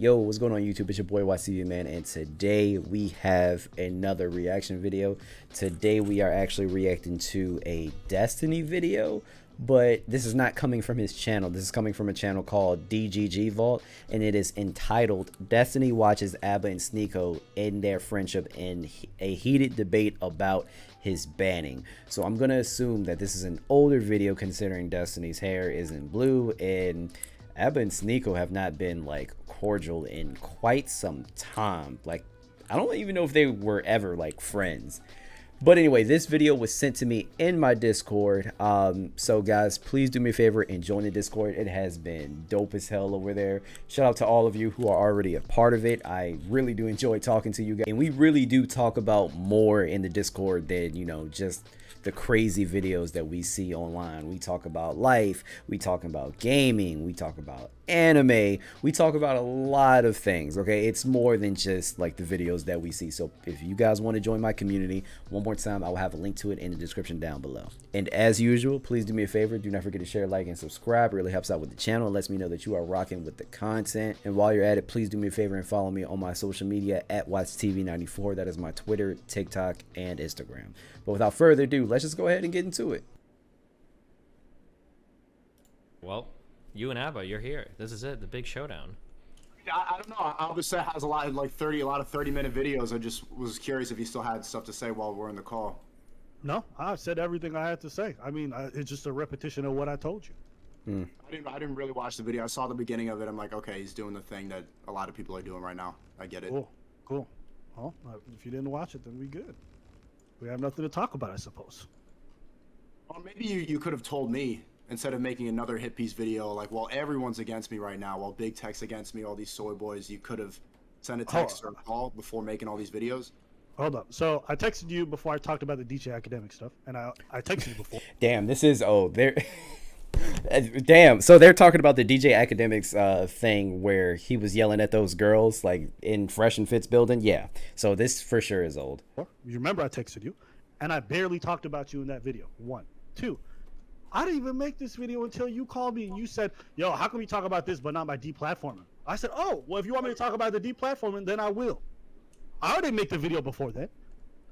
Yo, what's going on YouTube? It's your boy WattsTV, man, and today we have another reaction video. Today we are actually reacting to a Destiny video, but this is not coming from his channel. This is coming from a channel called DGG Vault, and it is entitled Destiny Watches Abba and Sneako in their friendship in a heated debate about his banning. So I'm gonna assume that this is an older video considering Destiny's hair isn't blue and Abba and Sneako have not been like cordial in quite some time. Like, I don't even know if they were ever like friends. But anyway, this video was sent to me in my Discord. So guys, please do me a favor and join the Discord. It has been dope as hell over there. Shout out to all of you who are already a part of it. I really do enjoy talking to you guys. And we really do talk about more in the Discord than, you know, just the crazy videos that we see online. We talk about life, we talk about gaming, we talk about anime, we talk about a lot of things. Okay, it's more than just like the videos that we see. So if you guys want to join my community, one more time, I will have a link to it in the description down below. And as usual, please do me a favor, do not forget to share, like, and subscribe. It really helps out with the channel. It lets me know that you are rocking with the content. And while you're at it, please do me a favor and follow me on my social media at WattsTV94. That is my Twitter, TikTok, and Instagram. But without further ado, let's just go ahead and get into it. Well, you and Abba, you're here. This is it, the big showdown. I don't know. Obviously, has a lot of 30-minute videos. I just was curious if you still had stuff to say while we're in the call. No, I said everything I had to say. I mean, it's just a repetition of what I told you. I didn't really watch the video. I saw the beginning of it. I'm like, okay, he's doing the thing that a lot of people are doing right now. I get it. Cool. Well, if you didn't watch it, then we good. We have nothing to talk about, I suppose. Well, maybe you could have told me instead of making another hit piece video. Like, while everyone's against me right now, while Big Tech's against me, all these soy boys, you could have sent a text or a call before making all these videos. Hold up. So I texted you before I talked about the DJ academic stuff, and I texted you before. Damn, this is they're damn. So they're talking about the DJ Academics thing where he was yelling at those girls like in Fresh and Fit's building. Yeah. So this for sure is old. You remember I texted you, and I barely talked about you in that video. 1, 2. I didn't even make this video until you called me and you said, "Yo, how can we talk about this but not my deplatforming?" I said, "Oh, well, if you want me to talk about the deplatforming, then I will." I didn't make the video before that.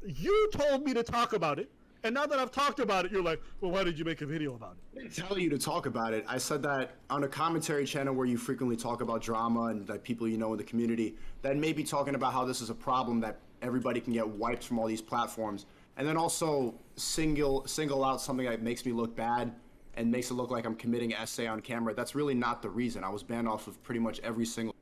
You told me to talk about it, and now that I've talked about it, you're like, "Well, why did you make a video about it?" I didn't tell you to talk about it. I said that on a commentary channel where you frequently talk about drama and that people you know in the community, that may be talking about how this is a problem that everybody can get wiped from all these platforms, and then also single out something that makes me look bad and makes it look like I'm committing essay on camera. That's really not the reason. I was banned off of pretty much every single.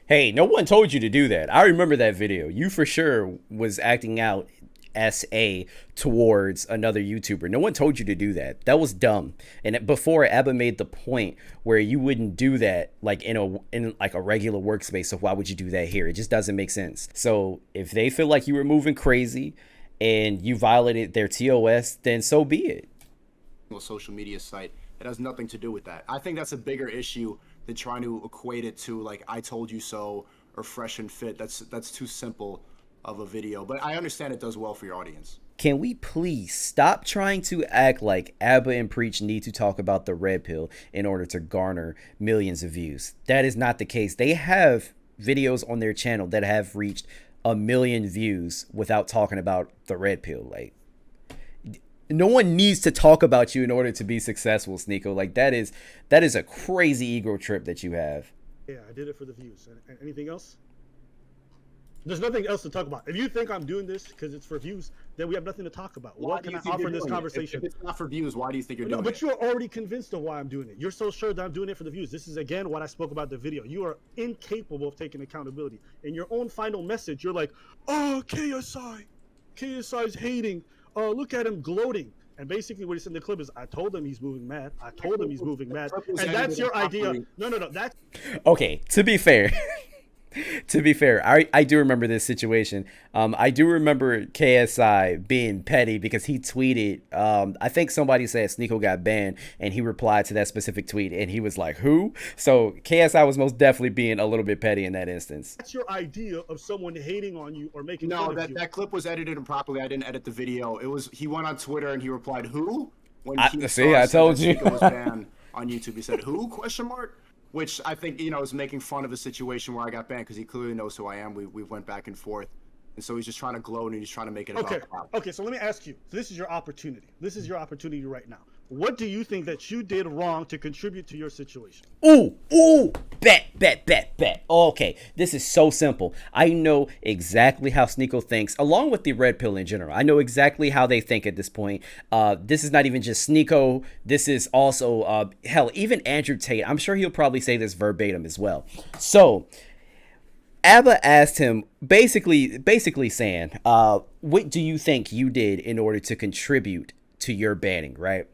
Hey, no one told you to do that. I remember that video. You for sure was acting out SA towards another YouTuber. No one told you to do that. That was dumb. And before, Abba made the point where you wouldn't do that like in like a regular workspace. So why would you do that here? It just doesn't make sense. So if they feel like you were moving crazy and you violated their TOS, then so be it. Social media site. It has nothing to do with that. I think that's a bigger issue than trying to equate it to like "I told you so" or "Fresh and Fit." That's too simple of a video, but I understand it does well for your audience. Can we please stop trying to act like Abba and Preach need to talk about the red pill in order to garner millions of views? That is not the case. They have videos on their channel that have reached 1 million views without talking about the red pill. Like, no one needs to talk about you in order to be successful, Sneako. Like, that is a crazy ego trip that you have. Yeah, I did it for the views. Anything else? There's nothing else to talk about. If you think I'm doing this because it's for views, then we have nothing to talk about. What can I offer in this conversation? If it's not for views, why do you think you're doing it? But you're already convinced of why I'm doing it. You're so sure that I'm doing it for the views. This is, again, what I spoke about the video. You are incapable of taking accountability. In your own final message, you're like, "Oh, KSI's hating. Oh, look at him gloating." And basically what he said in the clip is, "I told him he's moving mad. I told him he's moving mad." And that's your idea. No, that's... Okay, to be fair, I do remember this situation. I do remember KSI being petty because he tweeted, I think somebody said Sneako got banned, and he replied to that specific tweet, and he was like, "Who?" So KSI was most definitely being a little bit petty in that instance. That's your idea of someone hating on you or making No, fun of you. that clip was edited improperly. I didn't edit the video. He went on Twitter and he replied, "Who?" When I told you. Sneako was banned on YouTube. He said, "Who?" ? which I think, you know, is making fun of the situation where I got banned because he clearly knows who I am. We went back and forth. And so he's just trying to gloat and he's trying to make it Okay. about power. Okay, so let me ask you. This is your opportunity. This is your opportunity right now. What do you think that you did wrong to contribute to your situation? Ooh, bet. Okay, this is so simple. I know exactly how Sneako thinks, along with the red pill in general. I know exactly how they think at this point. This is not even just Sneako. This is also, hell, even Andrew Tate. I'm sure he'll probably say this verbatim as well. So, Abba asked him, basically saying, what do you think you did in order to contribute to your banning, right?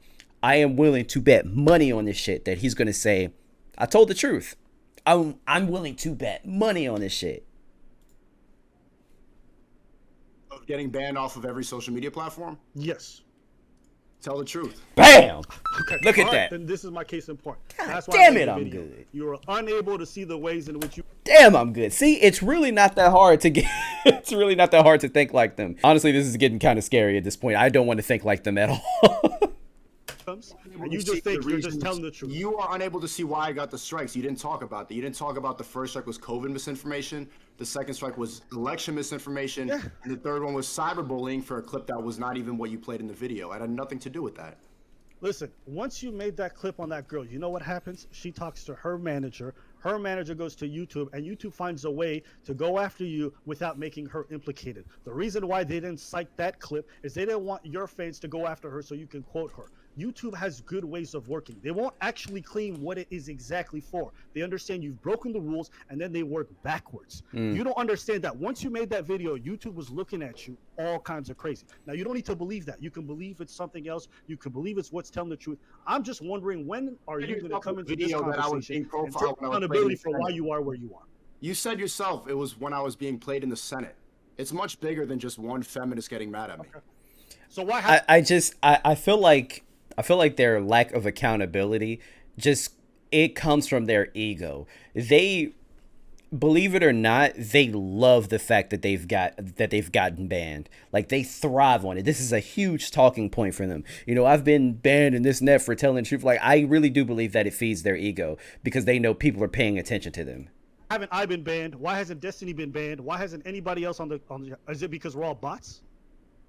I am willing to bet money on this shit that he's going to say, I told the truth. I'm willing to bet money on this shit. Of getting banned off of every social media platform? Yes. Tell the truth. Bam! Okay. Look at all right, that. Then this is my case in point. God That's why damn I made it, the I'm video. good. You were unable to see the ways in which you. Damn, I'm good. See, it's really not that hard to get. It's really not that hard to think like them. Honestly, this is getting kind of scary at this point. I don't want to think like them at all. And you just think you're just telling the truth. You are unable to see why I got the strikes. You didn't talk about that. You didn't talk about the first strike was COVID misinformation. The second strike was election misinformation. Yeah. And the third one was cyberbullying for a clip that was not even what you played in the video. It had nothing to do with that. Listen, once you made that clip on that girl, you know what happens? She talks to her manager. Her manager goes to YouTube, and YouTube finds a way to go after you without making her implicated. The reason why they didn't cite that clip is they didn't want your fans to go after her so you can quote her. YouTube has good ways of working. They won't actually claim what it is exactly for. They understand you've broken the rules, and then they work backwards. You don't understand that once you made that video, YouTube was looking at you all kinds of crazy. Now, you don't need to believe that. You can believe it's something else. You can believe it's what's telling the truth. I'm just wondering, when are you going to come into this conversation and take accountability for why you are where you are? You said yourself it was when I was being played in the Senate. It's much bigger than just one feminist getting mad at me. Okay. So why? I feel like their lack of accountability it comes from their ego. They, believe it or not, they love the fact that they've gotten banned. Like, they thrive on it. This is a huge talking point for them. You know, I've been banned and this and that for telling the truth. Like, I really do believe that it feeds their ego because they know people are paying attention to them. Haven't I been banned? Why hasn't Destiny been banned? Why hasn't anybody else on the? Is it because we're all bots?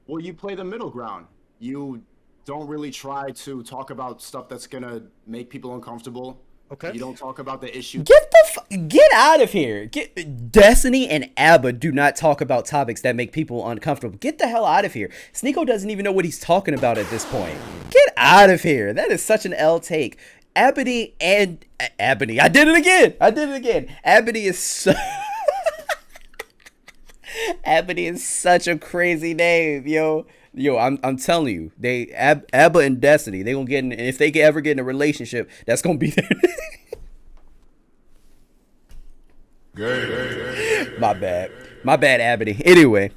Well, you play the middle ground. You don't really try to talk about stuff that's gonna make people uncomfortable. Okay. You don't talk about the issue. Get out of here. Destiny and Abba do not talk about topics that make people uncomfortable. Get the hell out of here. Sneako doesn't even know what he's talking about at this point. Get out of here. That is such an L take. Ebony. I did it again. Ebony is Ebony is such a crazy name, yo. I'm telling you, Abba and Destiny, they gonna get in, if they ever get in a relationship, that's gonna be their My bad, Ebony. Anyway,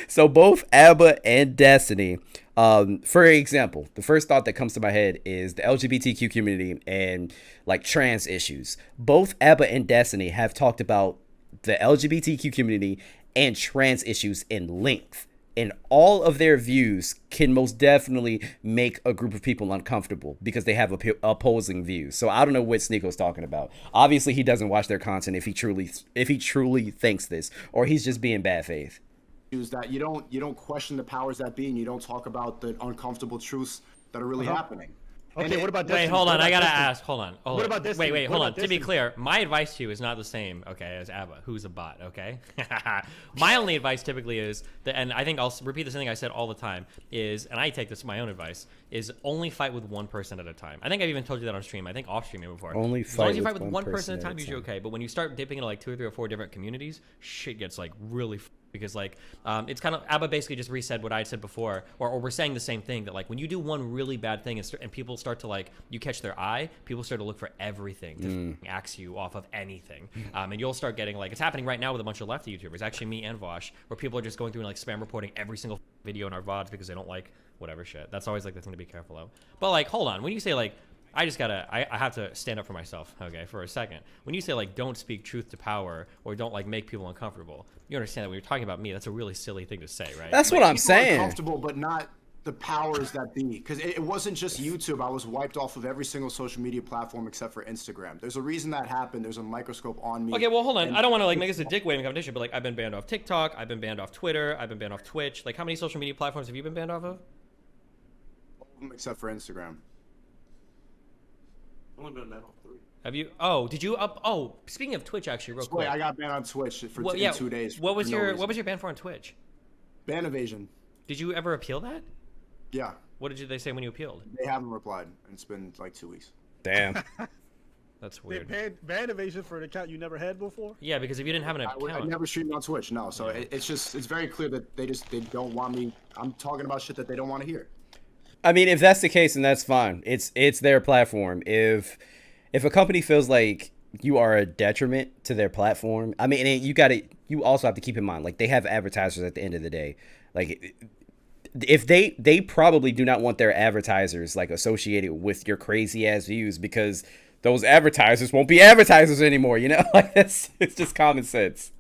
so both Abba and Destiny, for example, the first thought that comes to my head is the LGBTQ community and like trans issues. Both Abba and Destiny have talked about the LGBTQ community and trans issues in length. And all of their views can most definitely make a group of people uncomfortable because they have opposing views. So I don't know what Sneako's talking about. Obviously, he doesn't watch their content if he truly thinks this, or he's just being bad faith. Is that you don't question the powers that be, and you don't talk about the uncomfortable truths that are really happening. Okay, what about Destiny? Wait, hold on. I gotta Destiny? ask. Hold on. What about Destiny? Wait, What hold about on. To Destiny? be clear, my advice to you is not the same, okay, as Abba, who's a bot, okay? My only advice typically is that, and I think I'll repeat the same thing I said all the time, is, and I take this as my own advice, is only fight with one person at a time. I think I've even told you that on stream. I think off stream before. Only as long as you fight fight with one person at a time, usually okay. But when you start dipping into like 2 or 3 or 4 different communities, shit gets like really. Because like it's kind of Abba basically just resaid what I said before, or we're saying the same thing, that like when you do one really bad thing and people start to like, you catch their eye, people start to look for everything to axe you off of anything, and you'll start getting like, it's happening right now with a bunch of lefty YouTubers, actually me and Vosh, where people are just going through and like spam reporting every single video in our VODs because they don't like whatever shit. That's always like the thing to be careful of. But like, hold on, when you say like, I have to stand up for myself, okay, for a second. When you say, like, don't speak truth to power or don't, like, make people uncomfortable, you understand that when you're talking about me, that's a really silly thing to say, right? That's what I'm saying. Uncomfortable, but not the powers that be, because it wasn't just YouTube. I was wiped off of every single social media platform except for Instagram. There's a reason that happened. There's a microscope on me. Okay, well, hold on. I don't want to like make this a dick waving competition, but like I've been banned off TikTok, I've been banned off Twitter, I've been banned off Twitch. Like, how many social media platforms have you been banned off of? All of them except for Instagram. Only been banned off 3. Have you? Oh, did you up? Oh, speaking of Twitch, actually, real quick. Wait, I got banned on Twitch for yeah, 2 days. What was your ban for on Twitch? Ban evasion? Did you ever appeal that? Yeah. What did they say when you appealed? They haven't replied, and it's been like 2 weeks. Damn. That's They weird. ban evasion for an account you never had before? Yeah, because if you didn't have an account, I never streamed on Twitch, no. So it's very clear that they don't want me. I'm talking about shit that they don't want to hear. I mean, if that's the case, then that's fine. It's their platform. If a company feels like you are a detriment to their platform, I mean, and you also have to keep in mind, like, they have advertisers at the end of the day. Like, if they probably do not want their advertisers like associated with your crazy ass views, because those advertisers won't be advertisers anymore, you know? Like, it's just common sense.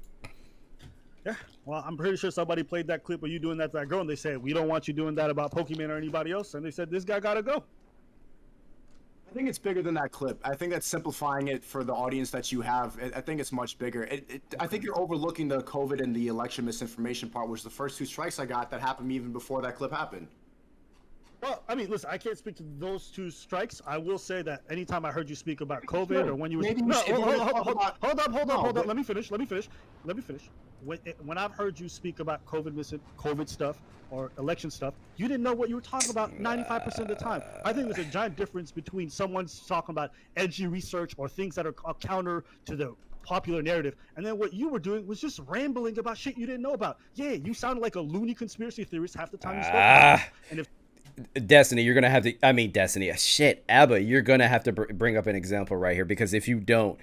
Yeah. Well, I'm pretty sure somebody played that clip of you doing that to that girl, and they said, we don't want you doing that about Pokemon or anybody else. And they said, this guy got to go. I think it's bigger than that clip. I think that's simplifying it for the audience that you have. I think it's much bigger. I think you're overlooking the COVID and the election misinformation part, which the first 2 strikes I got that happened even before that clip happened. Well, I mean, listen, I can't speak to those 2 strikes. I will say that anytime I heard you speak about COVID or when you were... Hold up. Let me finish. When I've heard you speak about COVID stuff or election stuff, you didn't know what you were talking about 95% of the time. I think there's a giant difference between someone's talking about edgy research or things that are counter to the popular narrative, and then what you were doing was just rambling about shit you didn't know about. Yeah, you sounded like a loony conspiracy theorist half the time you spoke about it. And if Destiny, you're gonna have to. I mean, Destiny. Shit, Abba, you're gonna have to bring up an example right here, because if you don't,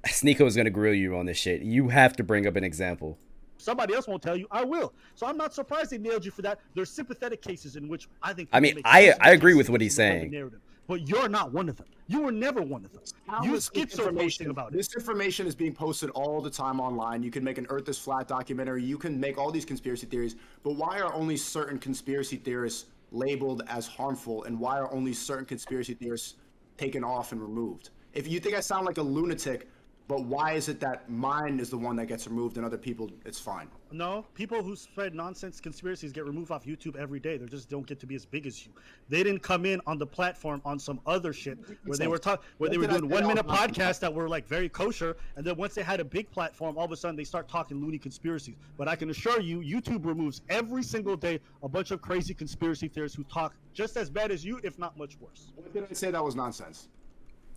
Sneako is gonna grill you on this shit. You have to bring up an example. Somebody else won't tell you, I will. So I'm not surprised they nailed you for that. There's sympathetic cases in which I think. I mean, I agree with what he's saying. But you're not one of them. You were never one of them. You schizo about it. This information is being posted all the time online. You can make an Earth is Flat documentary. You can make all these conspiracy theories. But why are only certain conspiracy theorists labeled as harmful, and why are only certain conspiracy theorists taken off and removed? If you think I sound like a lunatic, but why is it that mine is the one that gets removed and other people, it's fine? No, people who spread nonsense conspiracies get removed off YouTube every day. They just don't get to be as big as you. They didn't come in on the platform on some other shit where they were doing 1 minute podcasts that were like very kosher, and then once they had a big platform, all of a sudden they start talking loony conspiracies. But I can assure you, YouTube removes every single day a bunch of crazy conspiracy theorists who talk just as bad as you, if not much worse. What did I say that was nonsense?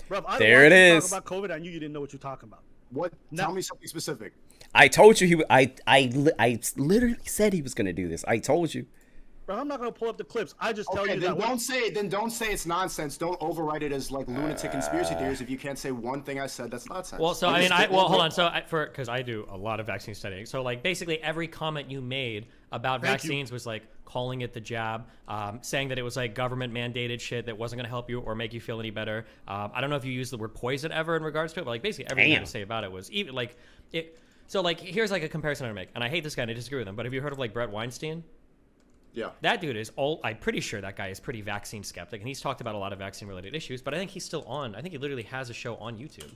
Bro, there it is. Talk about COVID. I knew you didn't know what you're talking about. What? Tell me something specific. I told you I literally said he was gonna do this. I told you. Bro, I'm not gonna pull up the clips. I just tell you that. Don't say it's nonsense. Don't overwrite it as like lunatic conspiracy theories if you can't say one thing I said that's nonsense. Well, so I mean, hold on. So because I do a lot of vaccine studying, so like basically every comment you made about vaccines was like calling it the jab, saying that it was like government mandated shit that wasn't gonna help you or make you feel any better. I don't know if you used the word poison ever in regards to it, but like basically everything you had to say about it was even like it. So like here's like a comparison I'm gonna make, and I hate this guy and I disagree with him, but have you heard of like Brett Weinstein? Yeah. That dude is I'm pretty sure that guy is pretty vaccine skeptic, and he's talked about a lot of vaccine related issues, but I think he's still on. I think he literally has a show on YouTube.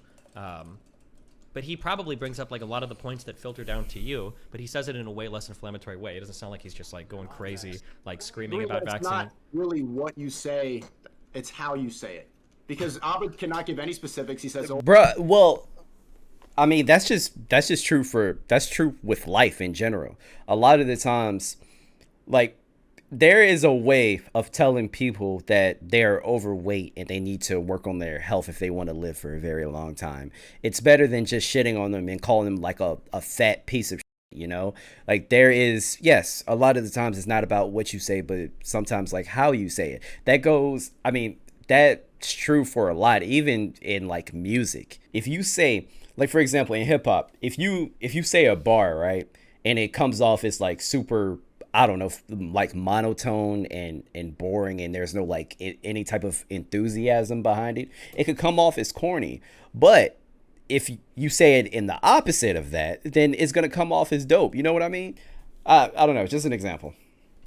But he probably brings up like a lot of the points that filter down to you, but he says it in a way less inflammatory way. It doesn't sound like he's just like going crazy, like screaming about vaccine. It's not really what you say, it's how you say it. Because Abed cannot give any specifics. He says, bruh, well, I mean, that's just true with life in general. A lot of the times, like, there is a way of telling people that they're overweight and they need to work on their health if they want to live for a very long time. It's better than just shitting on them and calling them like a fat piece of shit, you know? Like, there is, yes, a lot of the times it's not about what you say, but sometimes like how you say it. That's true for a lot, even in like music. If you say, like, for example, in hip hop, if you say a bar, right, and it comes off as like super, I don't know, like monotone and boring, and there's no like any type of enthusiasm behind it, it could come off as corny. But if you say it in the opposite of that, then it's gonna come off as dope. You know what I mean? I don't know, just an example.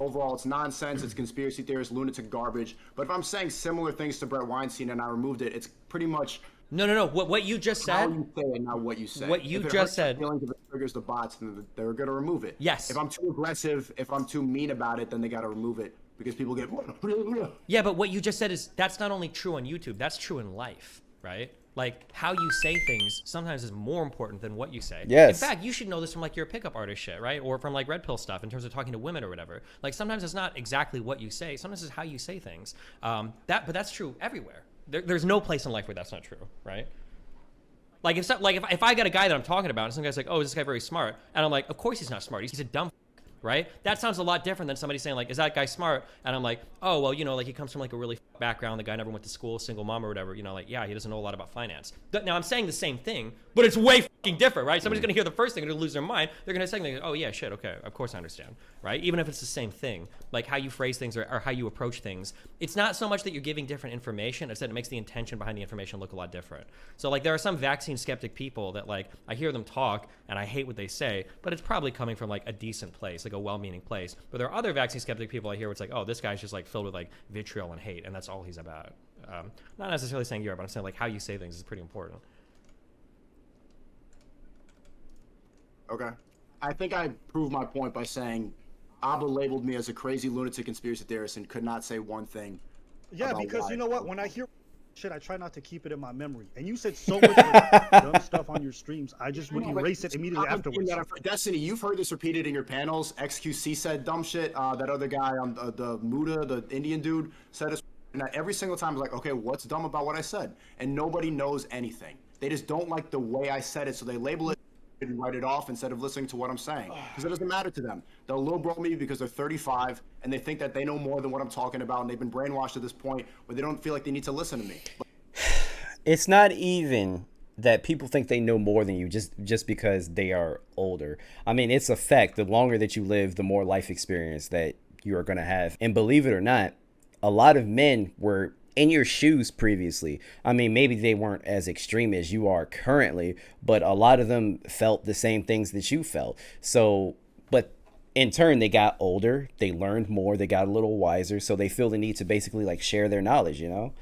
overall it's nonsense, it's conspiracy theorist, lunatic garbage. But if I'm saying similar things to Brett Weinstein and I removed it, it's pretty much No. What you just how said. you say it, not what you say. What you if it just hurts their said. feelings, if it triggers the bots, then they're gonna remove it. Yes. If I'm too aggressive, if I'm too mean about it, then they gotta remove it because people get. Yeah, but what you just said is that's not only true on YouTube. That's true in life, right? Like how you say things sometimes is more important than what you say. Yes. In fact, you should know this from like your pickup artist shit, right? Or from like red pill stuff in terms of talking to women or whatever. Like sometimes it's not exactly what you say. Sometimes it's how you say things. But that's true everywhere. There's no place in life where that's not true, right? Like if I got a guy that I'm talking about and some guy's like, oh, is this guy very smart? And I'm like, of course he's not smart. He's a dumb. Right? That sounds a lot different than somebody saying like, is that guy smart? And I'm like, oh, well, you know, like he comes from like a really background. The guy never went to school, single mom or whatever. You know, like, yeah, he doesn't know a lot about finance. Now I'm saying the same thing, but it's way fucking different, right? Somebody's going to hear the first thing and they're going to lose their mind. They're going to say, oh yeah, shit. Okay. Of course I understand. Right? Even if it's the same thing, like how you phrase things or how you approach things. It's not so much that you're giving different information. It's that it makes the intention behind the information look a lot different. So like there are some vaccine skeptic people that like, I hear them talk and I hate what they say, but it's probably coming from like a decent place, like a well-meaning place. But there are other vaccine skeptic people I hear where it's like, oh, this guy's just like filled with like vitriol and hate, and that's all he's about. Not necessarily saying you are, but I'm saying like how you say things is pretty important. Okay. I think I proved my point by saying Abba labeled me as a crazy lunatic conspiracy theorist and could not say one thing. Yeah, about because why. you know what? When I hear shit, I try not to keep it in my memory. And you said so much like, dumb stuff on your streams. I just would erase it immediately afterwards. Destiny, you've heard this repeated in your panels. XQC said dumb shit. That other guy on the Muda, the Indian dude, said this. And every single time, I was like, okay, what's dumb about what I said? And nobody knows anything. They just don't like the way I said it, so they label it and write it off instead of listening to what I'm saying. Because it doesn't matter to them. They'll little bro me because they're 35 and they think that they know more than what I'm talking about, and they've been brainwashed to this point where they don't feel like they need to listen to me. It's not even that people think they know more than you just because they are older. I mean, it's a fact. The longer that you live, the more life experience that you are going to have. And believe it or not, a lot of men were in your shoes previously. I mean, maybe they weren't as extreme as you are currently, but a lot of them felt the same things that you felt. So, but in turn, they got older, they learned more, they got a little wiser, so they feel the need to basically like share their knowledge, you know?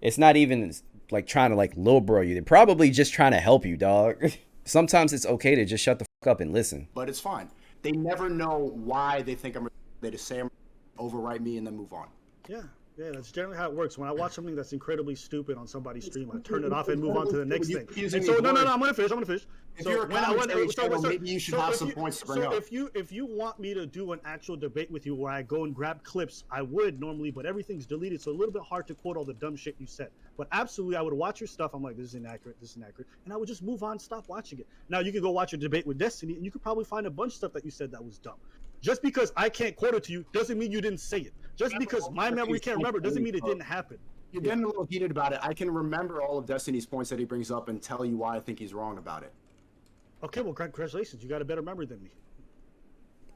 It's not even like trying to like little bro you. They're probably just trying to help you, dog. Sometimes it's okay to just shut the fuck up and listen. But it's fine. They never know why they think I'm. They just say I'm, overwrite me, and then move on. Yeah, that's generally how it works. When I watch something that's incredibly stupid on somebody's stream, I turn it off and move on to the next thing. And so, no, I'm gonna finish. If you're a commentary channel, maybe you should have some points to bring up. If you want me to do an actual debate with you where I go and grab clips, I would normally, but everything's deleted, so a little bit hard to quote all the dumb shit you said. But absolutely, I would watch your stuff. I'm like, this is inaccurate, and I would just move on, stop watching it. Now you can go watch a debate with Destiny, and you could probably find a bunch of stuff that you said that was dumb. Just because I can't quote it to you doesn't mean you didn't say it. Just because my memory can't remember doesn't mean it didn't happen. You're getting a little heated about it. I can remember all of Destiny's points that he brings up and tell you why I think he's wrong about it. Okay, well, congratulations. You got a better memory than me.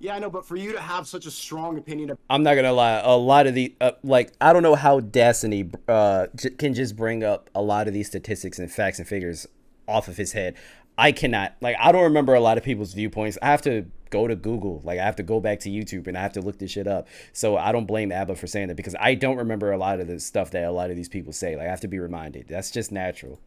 Yeah, I know, but for you to have such a strong opinion, I'm not gonna lie. A lot of the like, I don't know how Destiny can just bring up a lot of these statistics and facts and figures off of his head. I cannot. Like, I don't remember a lot of people's viewpoints. I have to go to Google. Like, I have to go back to YouTube and I have to look this shit up. So I don't blame Abba for saying that because I don't remember a lot of the stuff that a lot of these people say. Like, I have to be reminded. That's just natural.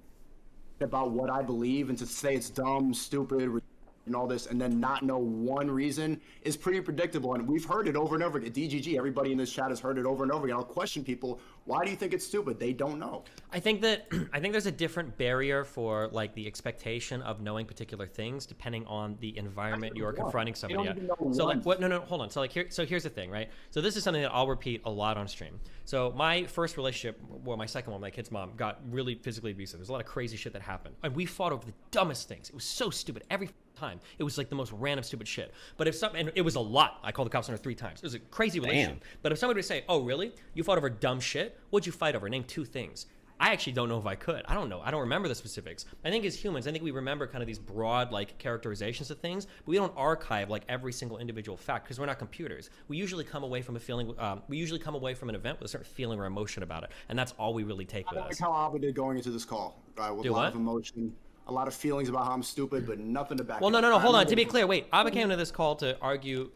about what I believe, and to say it's dumb, stupid, and all this, and then not know one reason is pretty predictable. And we've heard it over and over again. DGG, everybody in this chat has heard it over and over again. I'll question people, why do you think it's stupid? They don't know. I think there's a different barrier for like the expectation of knowing particular things depending on the environment you're confronting somebody at. So like what? No, hold on. So like here's the thing, right? So this is something that I'll repeat a lot on stream. So my first relationship, well, my second one, my kid's mom, got really physically abusive. There's a lot of crazy shit that happened, and we fought over the dumbest things. It was so stupid every time. It was like the most random stupid shit. But if some, and it was a lot. I called the cops on her 3 times. It was a crazy relationship. But if somebody would say, "Oh, really? You fought over dumb shit? What'd you fight over? Name 2 things." I actually don't know if I could. I don't know. I don't remember the specifics. I think as humans, I think we remember kind of these broad like characterizations of things, but we don't archive like every single individual fact because we're not computers. We usually come away from a feeling. We usually come away from an event with a certain feeling or emotion about it, and that's all we really take with us. I like how Abba did going into this call, with a lot of emotion, a lot of feelings about how I'm stupid, but nothing to back. Well, no. Hold on. To be clear, wait. Abba came to this call to argue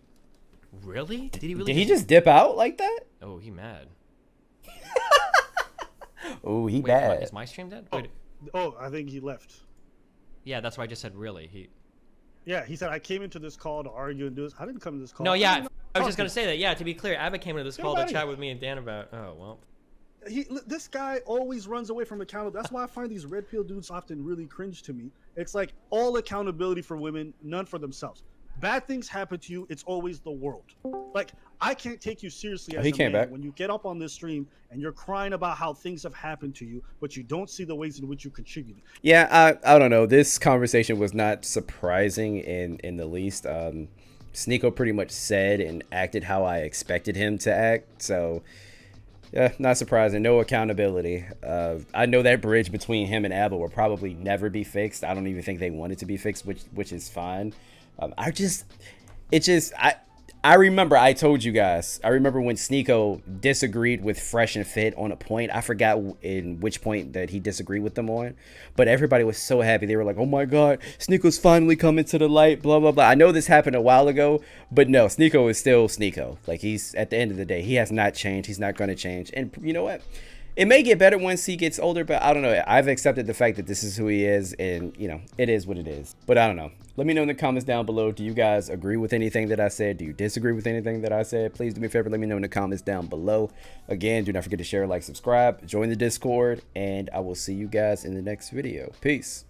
Really? Did he really? Did he just dip out like that? Oh, he mad. Oh, he Wait, bad. is my stream dead? Wait. Oh, I think he left. Yeah, that's why I just said really. Yeah, he said I came into this call to argue and do this. I didn't come to this call. No, yeah, didn't I was talk just gonna say that. Yeah, to be clear, Abba came into this Get call him to outta chat here. with me and Dan about. Oh well. This guy always runs away from accountability. That's why I find these red pill dudes often really cringe to me. It's like all accountability for women, none for themselves. Bad things happen to you, it's always the world. Like, I can't take you seriously as He a came man back. when you get up on this stream and you're crying about how things have happened to you, but you don't see the ways in which you contributed. Yeah, I don't know. This conversation was not surprising in the least. Sneako pretty much said and acted how I expected him to act. So, yeah, not surprising. No accountability. I know that bridge between him and Abba will probably never be fixed. I don't even think they want it to be fixed, which is fine. I remember I told you guys. I remember when Sneako disagreed with Fresh and Fit on a point. I forgot in which point that he disagreed with them on, but everybody was so happy. They were like, "Oh my God, Sneako's finally coming to the light." Blah blah blah. I know this happened a while ago, but no, Sneako is still Sneako. Like, he's at the end of the day, he has not changed. He's not going to change. And you know what? It may get better once he gets older, but I don't know. I've accepted the fact that this is who he is, and, you know, it is what it is. But I don't know. Let me know in the comments down below. Do you guys agree with anything that I said? Do you disagree with anything that I said? Please do me a favor. Let me know in the comments down below. Again, do not forget to share, like, subscribe, join the Discord, and I will see you guys in the next video. Peace.